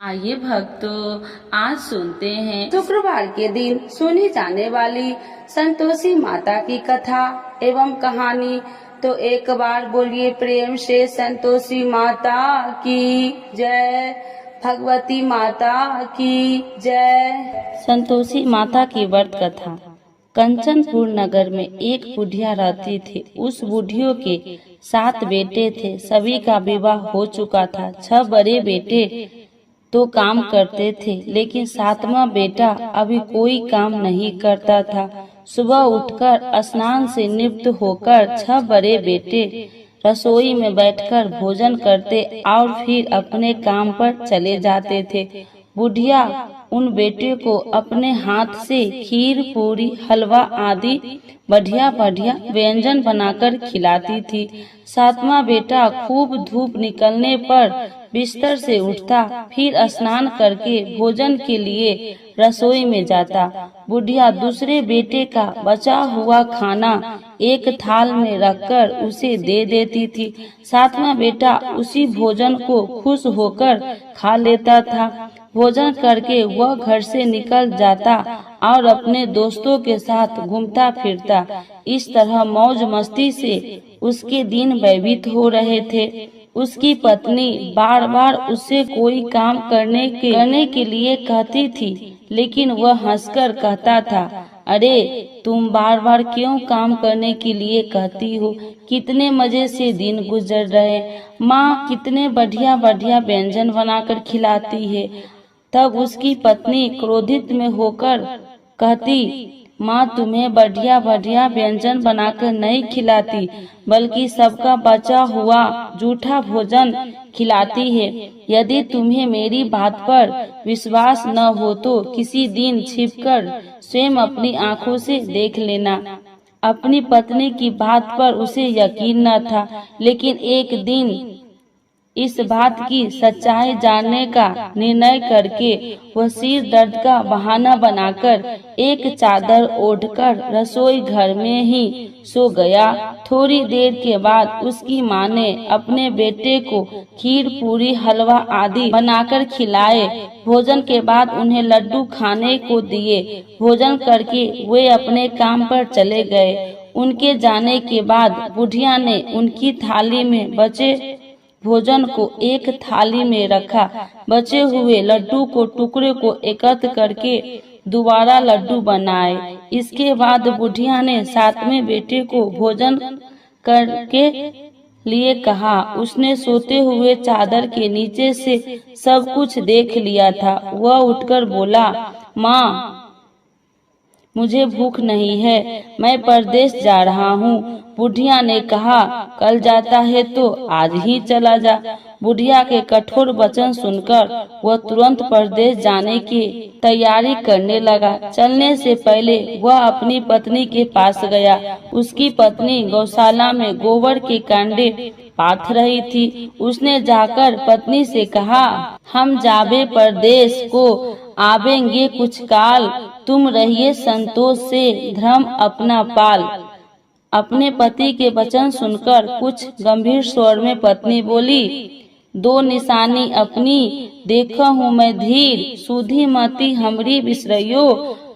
आइए भक्तों, आज सुनते हैं शुक्रवार के दिन सुनी जाने वाली संतोषी माता की कथा एवं कहानी। तो एक बार बोलिए प्रेम से संतोषी माता की जय, भगवती माता की जय। संतोषी माता की व्रत कथा। कंचनपुर नगर में एक बुढ़िया रहती थी। उस बुढ़ियों के 7 बेटे थे। सभी का विवाह हो चुका था। 6 बड़े बेटे तो काम करते थे, लेकिन 7वां बेटा अभी कोई काम नहीं करता था। सुबह उठकर स्नान से निवृत्त होकर 6 बड़े बेटे रसोई में बैठकर भोजन करते और फिर अपने काम पर चले जाते थे। बुढ़िया उन बेटे को अपने हाथ से खीर, पूरी, हलवा आदि बढ़िया बढ़िया व्यंजन बनाकर खिलाती थी। 7वां बेटा खूब धूप निकलने पर बिस्तर से उठता, फिर स्नान करके भोजन के लिए रसोई में जाता। बुढ़िया दूसरे बेटे का बचा हुआ खाना एक थाल में रखकर उसे दे देती थी। 7वां बेटा उसी भोजन को खुश होकर खा लेता था। भोजन करके वह घर से निकल जाता और अपने दोस्तों के साथ घूमता फिरता। इस तरह मौज मस्ती से उसके दिन व्यतीत हो रहे थे। उसकी पत्नी बार बार उससे कोई काम करने के लिए कहती थी, लेकिन वह हंसकर कहता था, अरे तुम बार बार क्यों काम करने के लिए कहती हो? कितने मजे से दिन गुजर रहे। माँ कितने बढ़िया बढ़िया व्यंजन बनाकर खिलाती है। तब उसकी पत्नी क्रोधित में होकर कहती, माँ तुम्हें बढ़िया बढ़िया व्यंजन बनाकर नहीं खिलाती, बल्कि सबका बचा हुआ जूठा भोजन खिलाती है। यदि तुम्हें मेरी बात पर विश्वास न हो तो किसी दिन छिपकर स्वयं अपनी आंखों से देख लेना। अपनी पत्नी की बात पर उसे यकीन न था, लेकिन एक दिन इस बात की सच्चाई जानने का निर्णय करके वह सिर दर्द का बहाना बनाकर एक चादर ओढ़कर रसोई घर में ही सो गया। थोड़ी देर के बाद उसकी माँ ने अपने बेटे को खीर, पूरी, हलवा आदि बनाकर खिलाए। भोजन के बाद उन्हें लड्डू खाने को दिए। भोजन करके वे अपने काम पर चले गए। उनके जाने के बाद बुढ़िया ने उनकी थाली में बचे भोजन को एक थाली में रखा। बचे हुए लड्डू को टुकड़े को एकत्र करके दोबारा लड्डू बनाए। इसके बाद बुढ़िया ने 7वें बेटे को भोजन करके लिए कहा। उसने सोते हुए चादर के नीचे से सब कुछ देख लिया था। वह उठकर बोला, माँ मुझे भूख नहीं है, मैं परदेश जा रहा हूँ। बुढ़िया ने कहा, कल जाता है तो आज ही चला जा। बुढ़िया के कठोर वचन सुनकर वह तुरंत परदेश जाने की तैयारी करने लगा। चलने से पहले वह अपनी पत्नी के पास गया। उसकी पत्नी गौशाला में गोबर के कांडे पाथ रही थी। उसने जाकर पत्नी से कहा, हम जाबे परदेश को आवेंगे कुछ काल, तुम रहिए संतोष से धर्म अपना पाल। अपने पति के वचन सुनकर कुछ गंभीर स्वर में पत्नी बोली, 2 निशानी अपनी देखा हूँ मैं धीर, सुधी मती हमरी बिसरइयो,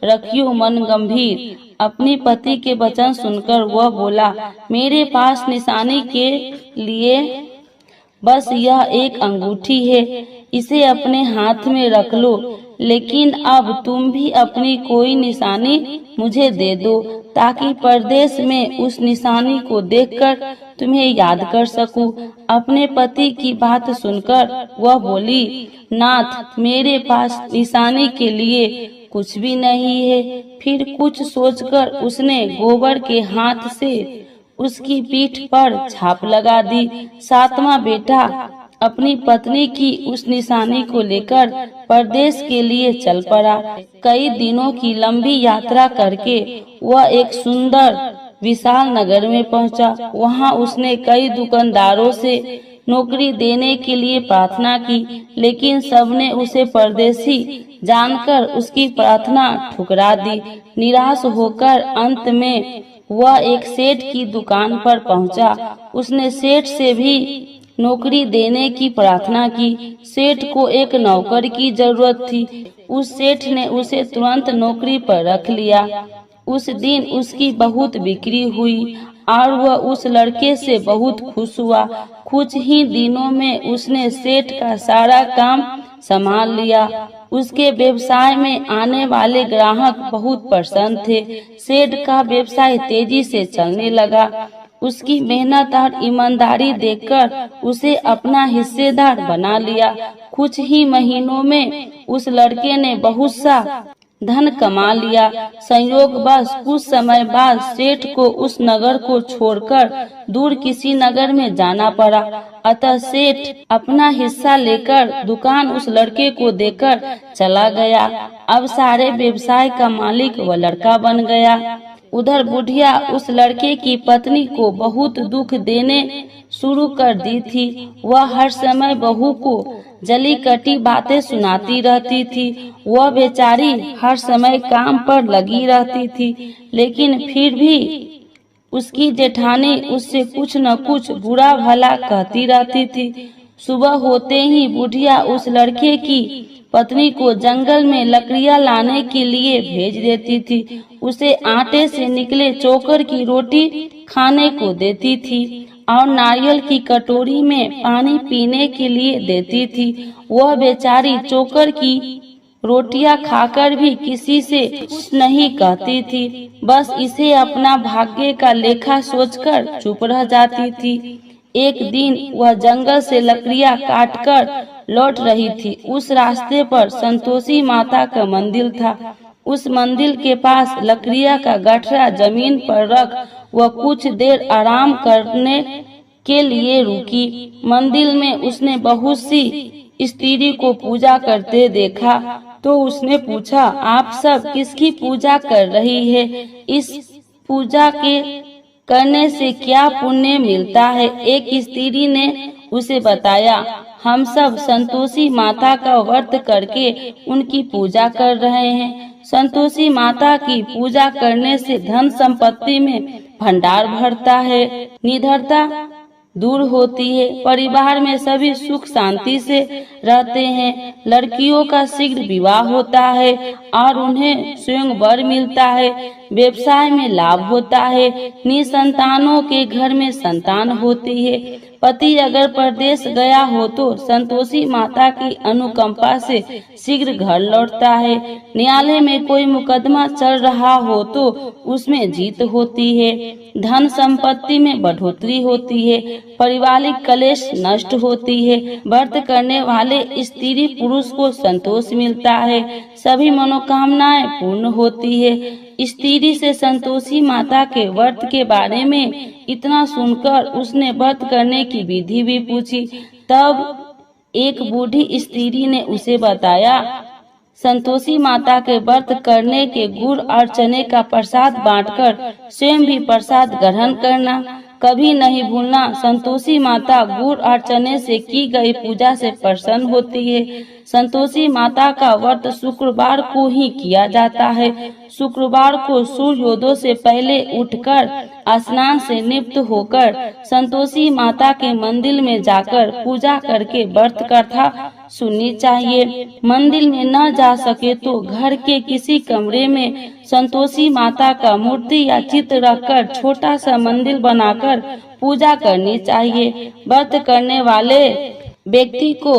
रखियो मन गंभीर। अपनी पति के वचन सुनकर वह बोला, मेरे पास निशानी के लिए बस यह एक अंगूठी है, इसे अपने हाथ में रख लो। लेकिन अब तुम भी अपनी कोई निशानी मुझे दे दो, ताकि परदेश में उस निशानी को देखकर तुम्हें याद कर सकूं। अपने पति की बात सुनकर वह बोली, नाथ मेरे पास निशानी के लिए कुछ भी नहीं है। फिर कुछ सोचकर उसने गोबर के हाथ से उसकी पीठ पर छाप लगा दी। 7वां बेटा अपनी पत्नी की उस निशानी को लेकर परदेश के लिए चल पड़ा। कई दिनों की लंबी यात्रा करके वह एक सुंदर विशाल नगर में पहुंचा। वहां उसने कई दुकानदारों से नौकरी देने के लिए प्रार्थना की, लेकिन सबने उसे परदेशी जानकर उसकी प्रार्थना ठुकरा दी। निराश होकर अंत में वह एक सेठ की दुकान पर पहुंचा। उसने सेठ से भी नौकरी देने की प्रार्थना की। सेठ को एक नौकर की जरूरत थी। उस सेठ ने उसे तुरंत नौकरी पर रख लिया। उस दिन उसकी बहुत बिक्री हुई और वह उस लड़के से बहुत खुश हुआ। कुछ ही दिनों में उसने सेठ का सारा काम संभाल लिया। उसके व्यवसाय में आने वाले ग्राहक बहुत प्रसन्न थे। सेठ का व्यवसाय तेजी से चलने लगा। उसकी मेहनत और ईमानदारी देखकर उसे अपना हिस्सेदार बना लिया। कुछ ही महीनों में उस लड़के ने बहुत सा धन कमा लिया। संयोगवश कुछ समय बाद सेठ को उस नगर को छोड़कर दूर किसी नगर में जाना पड़ा। अतः सेठ अपना हिस्सा लेकर दुकान उस लड़के को देकर चला गया। अब सारे व्यवसाय का मालिक वह लड़का बन गया। उधर बुढ़िया उस लड़के की पत्नी को बहुत दुख देने शुरू कर दी थी। वह हर समय बहू को जली कटी बातें सुनाती रहती थी। वह बेचारी हर समय काम पर लगी रहती थी, लेकिन फिर भी उसकी जेठानी उससे कुछ न कुछ बुरा भला कहती रहती थी। सुबह होते ही बुढ़िया उस लड़के की पत्नी को जंगल में लकड़ियां लाने के लिए भेज देती थी। उसे आटे से निकले चोकर की रोटी खाने को देती थी और नारियल की कटोरी में पानी पीने के लिए देती थी। वह बेचारी चोकर की रोटियां खाकर भी किसी से कुछ नहीं कहती थी, बस इसे अपना भाग्य का लेखा सोचकर चुप रह जाती थी। एक दिन वह जंगल से लकड़ियां काटकर लौट रही थी। उस रास्ते पर संतोषी माता का मंदिर था। उस मंदिर के पास लकड़ियां का गठरा जमीन पर रख वह कुछ देर आराम करने के लिए रुकी। मंदिर में उसने बहुत सी स्त्री को पूजा करते देखा तो उसने पूछा, आप सब किसकी पूजा कर रही है? इस पूजा के करने से क्या पुण्य मिलता है? एक स्त्री ने उसे बताया, हम सब संतोषी माता का व्रत करके उनकी पूजा कर रहे हैं। संतोषी माता की पूजा करने से धन संपत्ति में भंडार भरता है, निडरता दूर होती है, परिवार में सभी सुख शांति से रहते हैं, लड़कियों का शीघ्र विवाह होता है और उन्हें स्वयं वर मिलता है, व्यवसाय में लाभ होता है, निसंतानों के घर में संतान होती है, पति अगर परदेश गया हो तो संतोषी माता की अनुकंपा से शीघ्र घर लौटता है, न्यायालय में कोई मुकदमा चल रहा हो तो उसमें जीत होती है, धन संपत्ति में बढ़ोतरी होती है, पारिवारिक कलेश नष्ट होती है, व्रत करने वाले स्त्री पुरुष को संतोष मिलता है, सभी मनोकामनाएं पूर्ण होती है। स्त्री से संतोषी माता के व्रत के बारे में इतना सुनकर उसने व्रत करने की विधि भी पूछी। तब एक बूढ़ी स्त्री ने उसे बताया, संतोषी माता के व्रत करने के गुड़ और चने का प्रसाद बांटकर स्वयं भी प्रसाद ग्रहण करना, कभी नहीं भूलना। संतोषी माता गुड़ और चने से की गई पूजा से प्रसन्न होती है। संतोषी माता का व्रत शुक्रवार को ही किया जाता है। शुक्रवार को सूर्योदय से पहले उठकर स्नान से निवृत्त होकर संतोषी माता के मंदिर में जाकर पूजा करके व्रत कथा सुननी चाहिए। मंदिर में न जा सके तो घर के किसी कमरे में संतोषी माता का मूर्ति या चित्र रखकर छोटा सा मंदिर बनाकर पूजा करनी चाहिए। व्रत करने वाले व्यक्ति को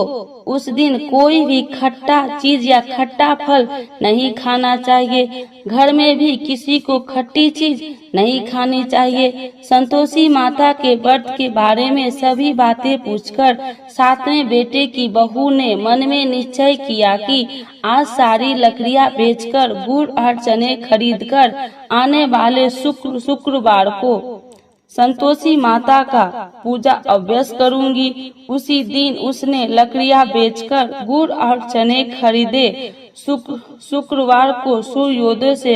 उस दिन कोई भी खट्टा चीज या खट्टा फल नहीं खाना चाहिए। घर में भी किसी को खट्टी चीज नहीं खानी चाहिए। संतोषी माता के व्रत के बारे में सभी बातें पूछकर सातवें बेटे की बहू ने मन में निश्चय किया कि आज सारी लकड़ियां बेचकर गुड़ और चने खरीदकर आने वाले शुक्रवार को संतोषी माता का पूजा अवश्य करूंगी। उसी दिन उसने लकड़ियां बेचकर गुड़ और चने खरीदे। शुक्रवार को सूर्योदय से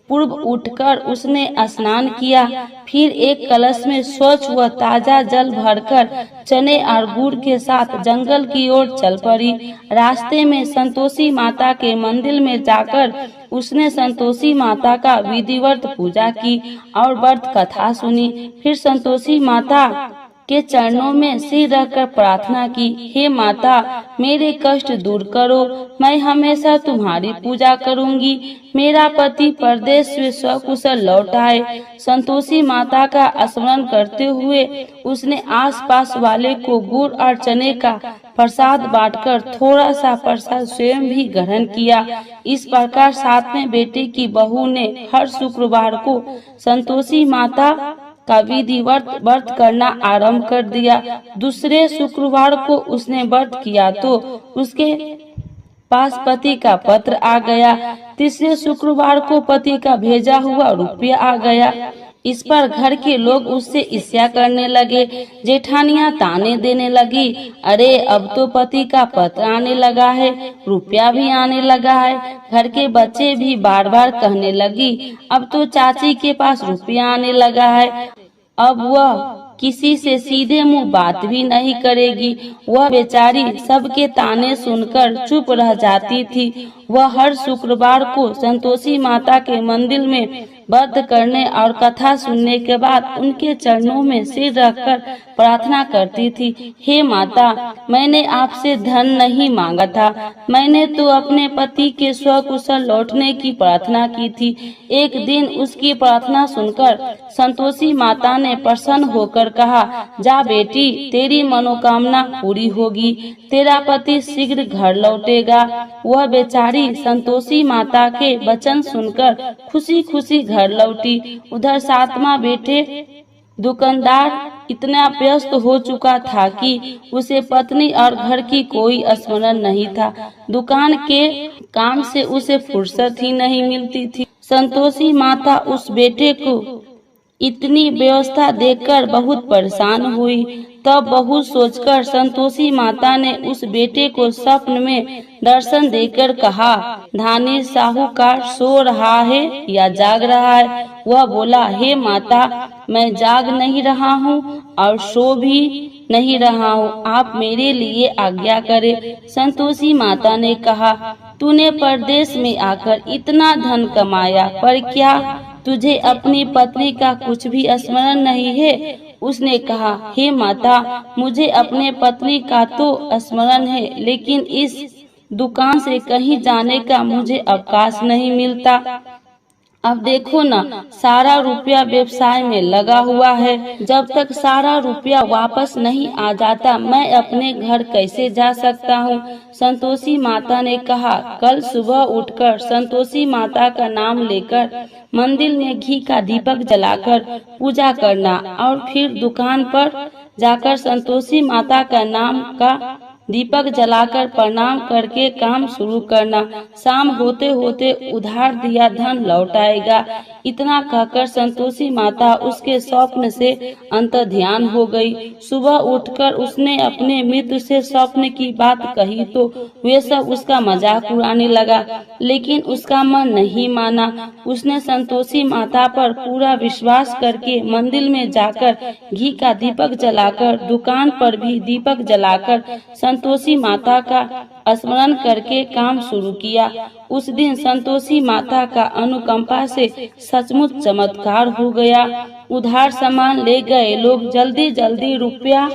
पूर्व उठकर उसने स्नान किया, फिर एक कलश में स्वच्छ व ताजा जल भरकर चने और गुड़ के साथ जंगल की ओर चल पड़ी। रास्ते में संतोषी माता के मंदिर में जाकर उसने संतोषी माता का विधिवत पूजा की और व्रत कथा सुनी। फिर संतोषी माता के चरणों में सिर रखकर प्रार्थना की, हे माता मेरे कष्ट दूर करो, मैं हमेशा तुम्हारी पूजा करूंगी। मेरा पति परदेश से सकुशल लौट आए। संतोषी माता का स्मरण करते हुए उसने आसपास वाले को गुड़ और चने का प्रसाद बांटकर थोड़ा सा प्रसाद स्वयं भी ग्रहण किया। इस प्रकार सातवें बेटे की बहू ने हर शुक्रवार को संतोषी माता का विधिवत व्रत करना आरंभ कर दिया। दूसरे शुक्रवार को उसने व्रत किया तो उसके पास पति का पत्र आ गया। तीसरे शुक्रवार को पति का भेजा हुआ रुपया आ गया। इस पर घर के लोग उससे ईर्ष्या करने लगे। जेठानियां ताने देने लगी, अरे अब तो पति का पत्र आने लगा है, रुपया भी आने लगा है। घर के बच्चे भी बार बार कहने लगी, अब तो चाची के पास रुपया आने लगा है। अब वह किसी से सीधे मुंह बात भी नहीं करेगी। वह बेचारी सबके ताने सुनकर चुप रह जाती थी। वह हर शुक्रवार को संतोषी माता के मंदिर में व्रत करने और कथा सुनने के बाद उनके चरणों में सिर रखकर प्रार्थना करती थी, हे माता मैंने आपसे धन नहीं मांगा था, मैंने तो अपने पति के स्वकुशल लौटने की प्रार्थना की थी। एक दिन उसकी प्रार्थना सुनकर संतोषी माता ने प्रसन्न होकर कहा, जा बेटी तेरी मनोकामना पूरी होगी, तेरा पति शीघ्र घर लौटेगा। वह बेचारी संतोषी माता के वचन सुनकर खुशी खुशी घर लौटी। उधर सातवां बेटे दुकानदार इतना व्यस्त हो चुका था कि उसे पत्नी और घर की कोई स्मरण नहीं था। दुकान के काम से उसे फुर्सत ही नहीं मिलती थी। संतोषी माता उस बेटे को इतनी व्यवस्था देखकर बहुत परेशान हुई। तब बहुत सोचकर संतोषी माता ने उस बेटे को स्वप्न में दर्शन देकर कहा, धानी साहूकार सो रहा है या जाग रहा है? वह बोला, हे माता मैं जाग नहीं रहा हूँ और सो भी नहीं रहा हूँ, आप मेरे लिए आज्ञा करें। संतोषी माता ने कहा, तूने परदेश में आकर इतना धन कमाया पर क्या तुझे अपनी पत्नी का कुछ भी स्मरण नहीं है? उसने कहा, हे माता मुझे अपने पत्नी का तो स्मरण है, लेकिन इस दुकान से कहीं जाने का मुझे अवकाश नहीं मिलता। अब देखो ना सारा रुपया व्यवसाय में लगा हुआ है, जब तक सारा रुपया वापस नहीं आ जाता मैं अपने घर कैसे जा सकता हूँ? संतोषी माता ने कहा, कल सुबह उठकर संतोषी माता का नाम लेकर मंदिर में घी का दीपक जलाकर पूजा करना और फिर दुकान पर जाकर संतोषी माता का नाम का दीपक जलाकर प्रणाम करके काम शुरू करना। शाम होते होते उधार दिया धन लौट आएगा। इतना कहकर संतोषी माता उसके स्वप्न से अंतर्ध्यान हो गई। सुबह उठकर उसने अपने मित्र से स्वप्न की बात कही तो वे सब उसका मजाक उड़ाने लगा, लेकिन उसका मन नहीं माना। उसने संतोषी माता पर पूरा विश्वास करके मंदिर में जाकर घी का दीपक जलाकर दुकान पर भी दीपक जलाकर संतोषी माता का स्मरण करके काम शुरू किया। उस दिन संतोषी माता का अनुकंपा से सचमुच चमत्कार हो गया। उधार सामान ले गए लोग जल्दी जल्दी रुपया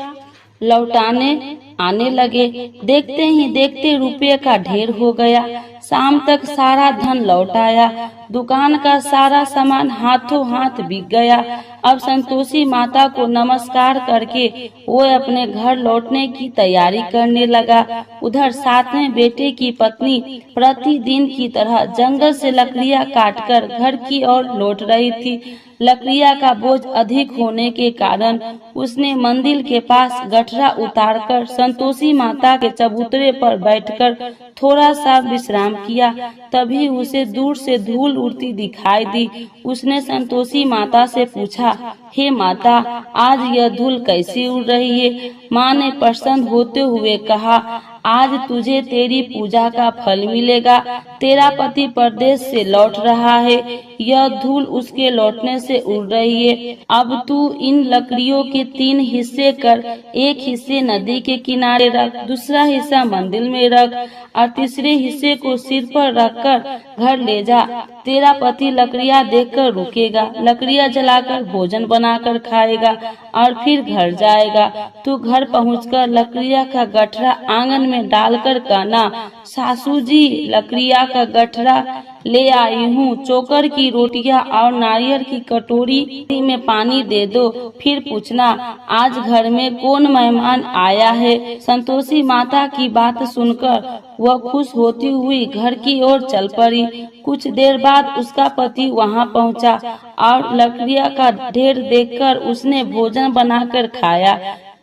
लौटाने आने लगे। देखते ही देखते रुपये का ढेर हो गया। शाम तक सारा धन लौट आया। दुकान का सारा सामान हाथों हाथ बिक गया। अब संतोषी माता को नमस्कार करके वो अपने घर लौटने की तैयारी करने लगा। उधर सातवें बेटे की पत्नी प्रतिदिन की तरह जंगल से लकड़ियां काटकर घर की ओर लौट रही थी। लकड़ियां का बोझ अधिक होने के कारण उसने मंदिर के पास गठरा उतारकर संतोषी माता के चबूतरे पर बैठकर थोड़ा सा विश्राम किया। तभी उसे दूर से धूल उड़ती दिखाई दी। उसने संतोषी माता से पूछा, हे माता आज यह धूल कैसी उड़ रही है? माँ ने प्रसन्न होते हुए कहा, आज तुझे तेरी पूजा का फल मिलेगा। तेरा पति परदेश से लौट रहा है, यह धूल उसके लौटने से उड़ रही है। अब तू इन लकड़ियों के 3 हिस्से कर, एक हिस्से नदी के किनारे रख, दूसरा हिस्सा मंदिर में रख और तीसरे हिस्से को सिर पर रखकर घर ले जा। तेरा पति लकड़ियाँ देखकर रुकेगा, लकड़ियाँ जलाकर भोजन बनाकर खाएगा और फिर घर जाएगा। तू घर पहुंचकर लकड़ियाँ का गठरा आंगन में डालकर कहना, सासू जी लकड़ियाँ का गठरा ले आई हूँ, चोकर की रोटियां और नारियल की कटोरी में पानी दे दो। फिर पूछना, आज घर में कौन मेहमान आया है। संतोषी माता की बात सुनकर वह खुश होती हुई घर की ओर चल पड़ी। कुछ देर बाद उसका पति वहां पहुंचा और लकड़ियाँ का ढेर देखकर उसने भोजन बनाकर खाया।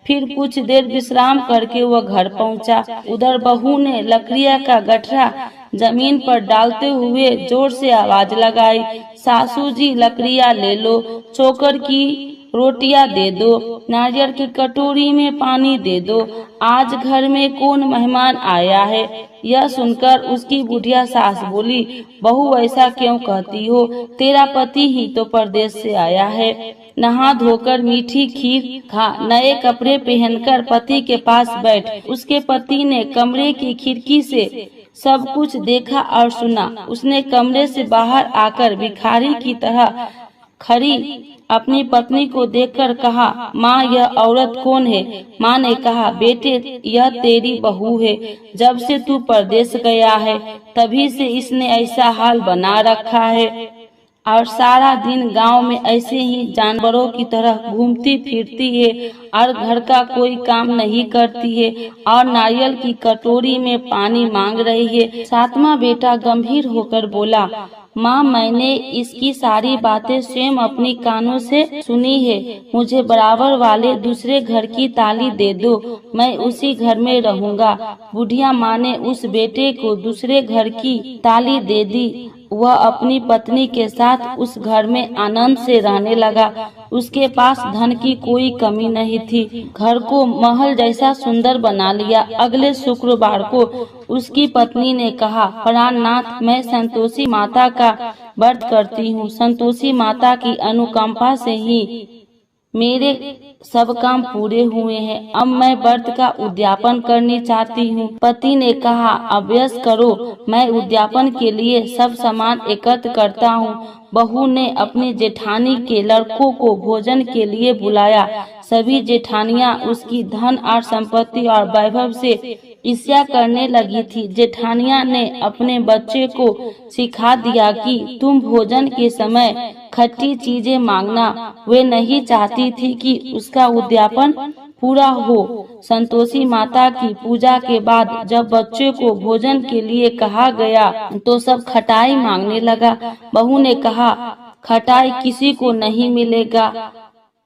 फिर कुछ देर विश्राम करके वह घर पहुंचा। उधर बहू ने लकड़ियाँ का गठरा जमीन पर डालते हुए जोर से आवाज लगाई, सासू जी लकड़ियाँ ले लो, चोकर की रोटियां दे दो, नारियल की कटोरी में पानी दे दो, आज घर में कौन मेहमान आया है। यह सुनकर उसकी बुढ़िया सास बोली, बहू ऐसा क्यों कहती हो, तेरा पति ही तो परदेश से आया है। नहा धोकर मीठी खीर खा, नए कपड़े पहनकर पति के पास बैठ। उसके पति ने कमरे की खिड़की से सब कुछ देखा और सुना। उसने कमरे से बाहर आकर भिखारी की तरह खड़ी अपनी पत्नी को देखकर कहा, माँ यह औरत कौन है। माँ ने कहा, बेटे यह तेरी बहू है, जब से तू परदेश गया है तभी से इसने ऐसा हाल बना रखा है और सारा दिन गांव में ऐसे ही जानवरों की तरह घूमती फिरती है और घर का कोई काम नहीं करती है और नारियल की कटोरी में पानी मांग रही है। 7वां बेटा गंभीर होकर बोला, माँ मैंने इसकी सारी बातें स्वयं अपनी कानों से सुनी है, मुझे बराबर वाले दूसरे घर की ताली दे दो, मैं उसी घर में रहूंगा। बुढ़िया माँ ने उस बेटे को दूसरे घर की ताली दे दी। वह अपनी पत्नी के साथ उस घर में आनंद से रहने लगा। उसके पास धन की कोई कमी नहीं थी, घर को महल जैसा सुंदर बना लिया। अगले शुक्रवार को उसकी पत्नी ने कहा, प्राणनाथ मैं संतोषी माता का व्रत करती हूँ, संतोषी माता की अनुकंपा से ही मेरे सब काम पूरे हुए हैं, अब मैं व्रत का उद्यापन करनी चाहती हूँ। पति ने कहा, अभ्यास करो, मैं उद्यापन के लिए सब सामान एकत्र करता हूँ। बहू ने अपनी जेठानी के लड़कों को भोजन के लिए बुलाया। सभी जेठानियाँ उसकी धन और संपत्ति और वैभव से ईर्ष्या करने लगी थी। जेठानिया ने अपने बच्चे को सिखा दिया कि तुम भोजन के समय खट्टी चीजें मांगना। वे नहीं चाहती थी कि उसका उद्यापन पूरा हो। संतोषी माता की पूजा के बाद जब बच्चे को भोजन के लिए कहा गया तो सब खटाई मांगने लगा। बहू ने कहा, खटाई किसी को नहीं मिलेगा।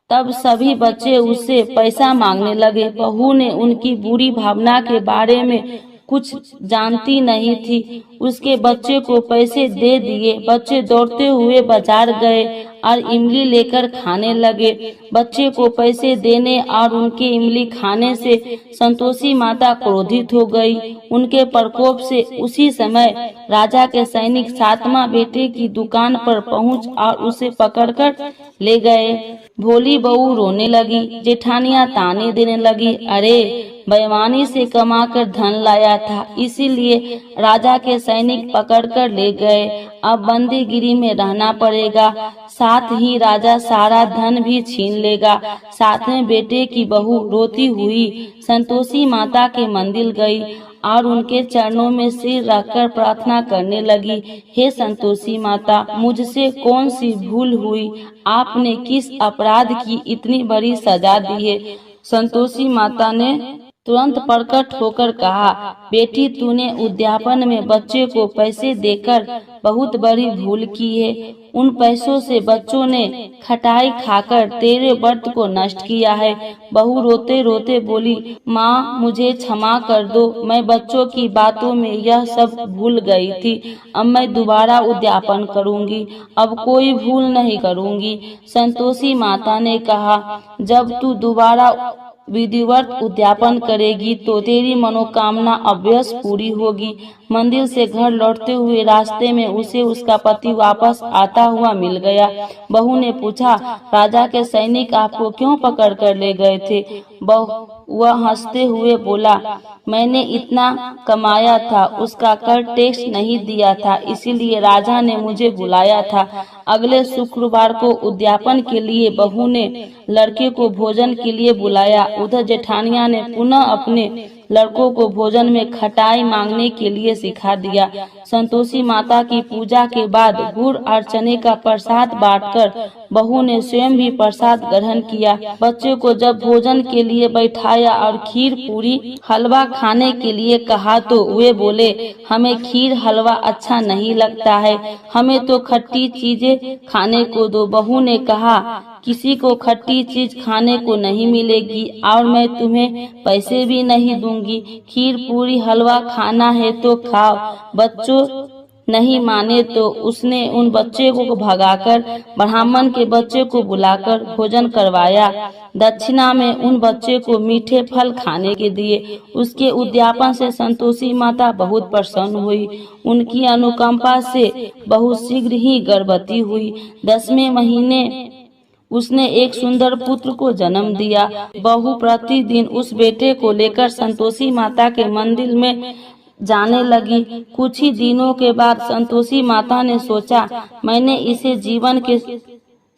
तब सभी बच्चे उससे पैसा मांगने लगे। बहू ने उनकी बुरी भावना के बारे में कुछ जानती नहीं थी, उसके बच्चे को पैसे दे दिए। बच्चे दौड़ते हुए बाजार गए और इमली लेकर खाने लगे। बच्चे को पैसे देने और उनके इमली खाने से संतोषी माता क्रोधित हो गई। उनके प्रकोप से उसी समय राजा के सैनिक 7वां बेटे की दुकान पर पहुंच और उसे पकड़कर ले गए। भोली बहू रोने लगी, जेठानियां ताने देने लगी, अरे बेईमानी से कमाकर धन लाया था, इसीलिए राजा के सैनिक पकड़कर ले गए। अब बंदीगिरी में रहना पड़ेगा, साथ ही राजा सारा धन भी छीन लेगा। 7वें बेटे की बहू रोती हुई संतोषी माता के मंदिर गई और उनके चरणों में सिर रखकर प्रार्थना करने लगी, हे संतोषी माता, मुझसे कौन सी भूल हुई, आपने किस अपराध की इतनी बड़ी सजा दी है। संतोषी माता ने तुरंत प्रकट होकर कहा, बेटी तूने उद्यापन में बच्चे को पैसे देकर बहुत बड़ी भूल की है। उन पैसों से बच्चों ने खटाई खाकर तेरे व्रत को नष्ट किया है। बहू रोते रोते बोली, माँ मुझे क्षमा कर दो, मैं बच्चों की बातों में यह सब भूल गई थी। अब मैं दोबारा उद्यापन करूंगी, अब कोई भूल नहीं करूंगी। संतोषी माता ने कहा, जब तू दोबारा विधिवत उद्यापन करेगी तो तेरी मनोकामना अवश्य पूरी होगी। मंदिर से घर लौटते हुए रास्ते में उसे उसका पति वापस आता हुआ मिल गया। बहू ने पूछा, राजा के सैनिक आपको क्यों पकड़ कर ले गए थे? वह हंसते हुए बोला, मैंने इतना कमाया था, उसका कर टैक्स नहीं दिया था, इसीलिए राजा ने मुझे बुलाया था। अगले शुक्रवार को उद्यापन के लिए बहू ने लड़के को भोजन के लिए बुलाया। उधर जेठानिया ने पुनः अपने लड़कों को भोजन में खटाई मांगने के लिए सिखा दिया। संतोषी माता की पूजा के बाद गुड़ और चने का प्रसाद बांटकर बहू ने स्वयं भी प्रसाद ग्रहण किया। बच्चों को जब भोजन के लिए बैठाया और खीर पूरी हलवा खाने के लिए कहा तो वे बोले, हमें खीर हलवा अच्छा नहीं लगता है, हमें तो खट्टी चीजें खाने को दो। बहू ने कहा, किसी को खट्टी चीज खाने को नहीं मिलेगी और मैं तुम्हें पैसे भी नहीं दूंगी। खीर पूरी हलवा खाना है तो खाओ। बच्चों नहीं माने तो उसने उन बच्चे को भगाकर ब्राह्मण के बच्चे को बुलाकर भोजन करवाया। दक्षिणा में उन बच्चे को मीठे फल खाने के दिए। उसके उद्यापन से संतोषी माता बहुत प्रसन्न हुई। उनकी अनुकंपा से बहुत शीघ्र ही गर्भवती हुई। 10वें महीने उसने एक सुंदर पुत्र को जन्म दिया। बहू प्रतिदिन उस बेटे को लेकर संतोषी माता के मंदिर में जाने लगी। कुछ ही दिनों के बाद संतोषी माता ने सोचा, मैंने इसे जीवन के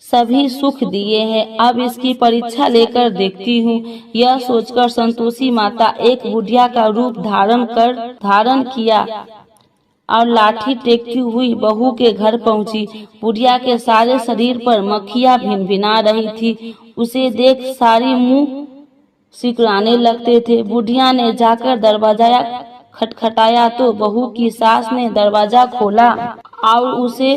सभी सुख दिए हैं, अब इसकी परीक्षा लेकर देखती हूँ। यह सोचकर संतोषी माता एक बुढ़िया का रूप धारण किया और लाठी टेकती हुई बहू के घर पहुंची। बुढ़िया के सारे शरीर पर मक्खियां भिनभिना रही थी। उसे देख सारी मुंह सिकुड़ाने लगते थे। बुढ़िया ने जाकर दरवाजा खटखटाया तो बहू की सास ने दरवाजा खोला और उसे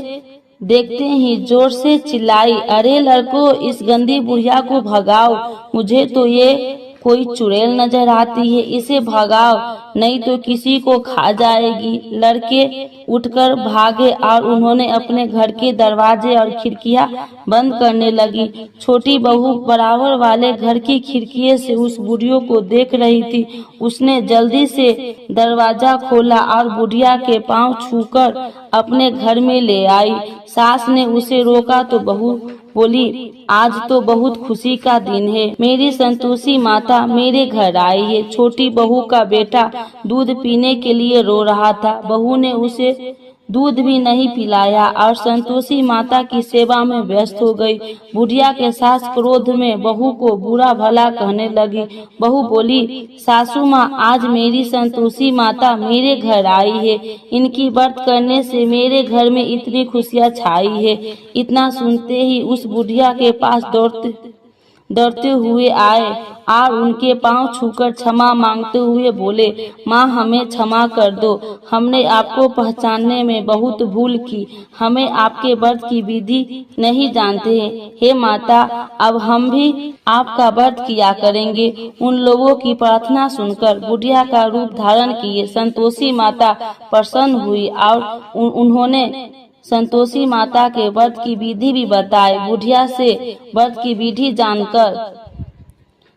देखते ही जोर से चिल्लाई, अरे लड़को, इस गंदी बुढ़िया को भगाओ, मुझे तो ये कोई चुड़ैल नजर आती है, इसे भगाओ नहीं तो किसी को खा जाएगी। लड़के उठकर भागे और उन्होंने अपने घर के दरवाजे और खिड़कियां बंद करने लगी। छोटी बहू बराबर वाले घर की खिड़की से उस बुढ़िया को देख रही थी। उसने जल्दी से दरवाजा खोला और बुढ़िया के पांव छूकर अपने घर में ले आई। सास ने उसे रोका तो बहू बोली, आज तो बहुत खुशी का दिन है, मेरी संतोषी माता मेरे घर आई है। छोटी बहू का बेटा दूध पीने के लिए रो रहा था। बहू ने उसे दूध भी नहीं पिलाया और संतोषी माता की सेवा में व्यस्त हो गई। बुढ़िया के सास क्रोध में बहू को बुरा भला कहने लगी। बहू बोली, सासू माँ, आज मेरी संतोषी माता मेरे घर आई है, इनकी व्रत करने से मेरे घर में इतनी खुशियाँ छाई है। इतना सुनते ही उस बुढ़िया के पास दौड़ते हुए आए और उनके पांव छूकर क्षमा मांगते हुए बोले, माँ, हमें क्षमा कर दो, हमने आपको पहचानने में बहुत भूल की, हमें आपके व्रत की विधि नहीं जानते हैं। हे माता, अब हम भी आपका व्रत किया करेंगे। उन लोगों की प्रार्थना सुनकर बुढ़िया का रूप धारण किए संतोषी माता प्रसन्न हुई और उन्होंने संतोषी माता के व्रत की विधि भी बताई। बुढ़िया से व्रत की विधि जानकर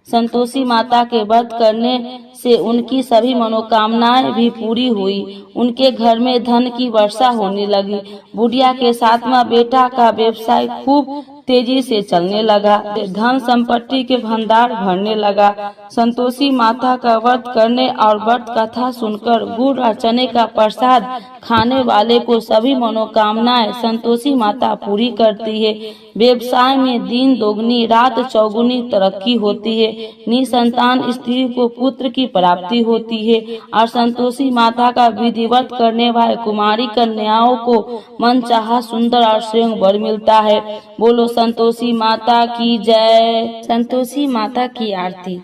संतोषी माता के व्रत करने से उनकी सभी मनोकामनाएं भी पूरी हुई। उनके घर में धन की वर्षा होने लगी। बुढ़िया के 7वां बेटा का व्यवसाय खूब तेजी से चलने लगा। धन संपत्ति के भंडार भरने लगा। संतोषी माता का व्रत करने और व्रत कथा सुनकर गुड़ और चने का प्रसाद खाने वाले को सभी मनोकामनाएं संतोषी माता पूरी करती है। व्यवसाय में दिन दोगुनी रात चौगुनी तरक्की होती है। निसंतान स्त्री को पुत्र की प्राप्ति होती है और संतोषी माता का विधिवत करने वाले कुमारी कन्याओं को मनचाहा सुंदर और श्रेष्ठ वर मिलता है। बोलो संतोषी माता की जय। संतोषी माता की आरती।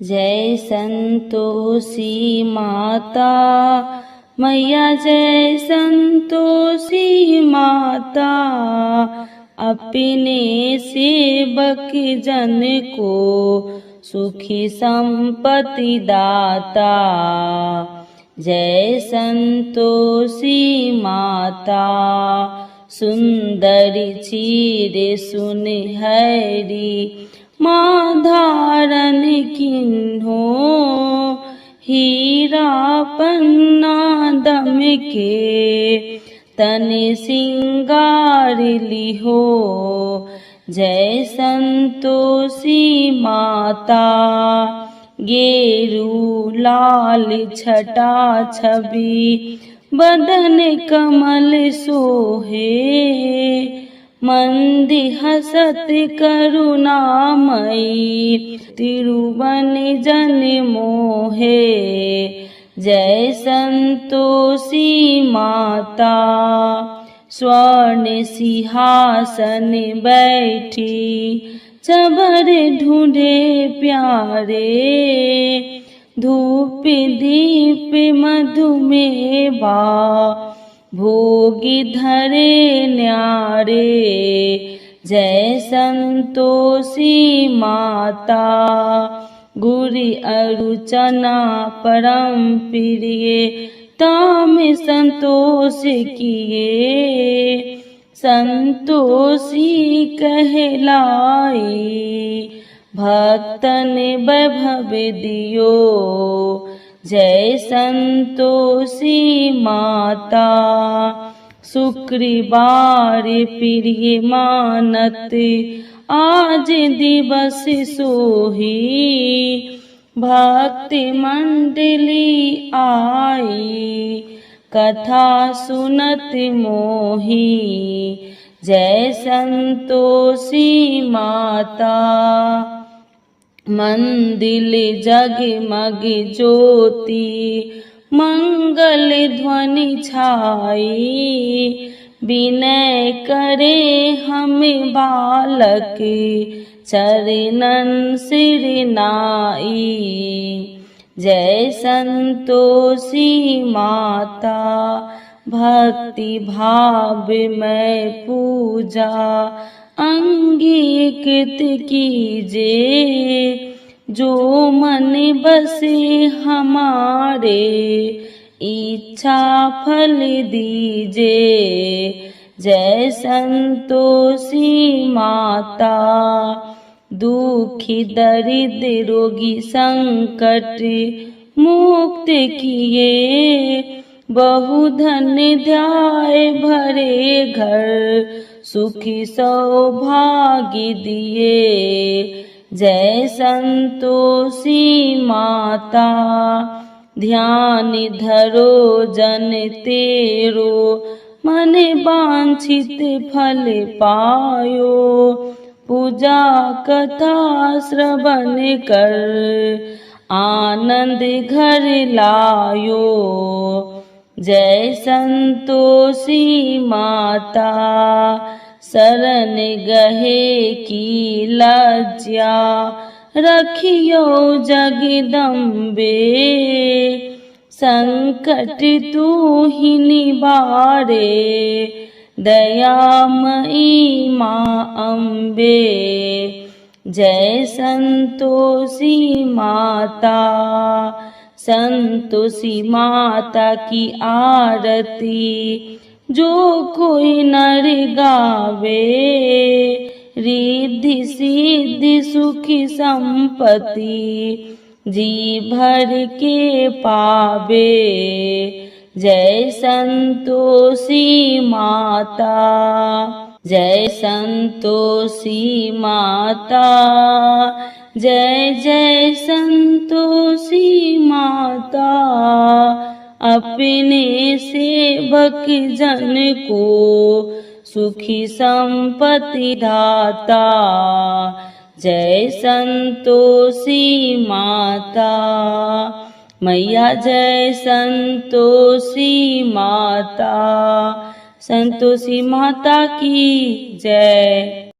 जय संतोषी माता मैया, जय संतोषी माता, अपने सेवक जन को सुखी संपत्ति दाता। जय संतोषी माता, सुंदरी चीर सुनहरी, माँ धारण किन्हो हीरा पन्ना दम के तन सिंगार लिहो जय संतोषी माता गेरू लाल छटा छवि बदन कमल सोहे मंदी हसत करुणामयी तिरुवन जन मोहे जय संतोषी माता स्वर्ण सिंहासन बैठी चबर ढूंढे प्यारे धूप दीप मधुमेवा भोगी धरे न्यारे जय संतोषी माता गुरी अरुचना परम प्रिय ताम संतोष किए संतोषी कहलाई भक्तन वैभव दियो जय संतोषी माता शुक्रवार प्रिय मानत आज दिवस सोही भक्ति मंडली आई कथा सुनत मोही जय संतोषी माता मंदिल जगमग ज्योति मंगल ध्वनि छाई विनय करे हम बालक चरणन सिर नाई जय संतोषी माता भक्ति भाव में पूजा अंगीकृत कीजे जो मन बसे हमारे इच्छा फल दीजे जय संतोषी माता दुखी दरिद्र रोगी संकट मुक्त किए बहुधन ध्याय भरे घर सुखी सौभाग्य दिए जय संतोषी माता ध्यान धरो जन तेरो मन वांछित फल पायो पूजा कथा श्रवण कर आनंद घर लायो जय संतोषी माता शरण गहे की लज्जा रखियो जगदम्बे संकट तू ही निवारे दयामयी माँ अम्बे जय संतोषी माता संतोषी माता की आरती जो कोई नर गावे रिद्धि सिद्धि सुखी संपत्ति जी भर के पावे जय संतोषी माता जय संतोषी माता जय जय संतोषी माता अपने सेवक जन को सुखी संपत्ति दाता जय संतोषी माता मैया जय संतोषी माता संतोषी माता की जय।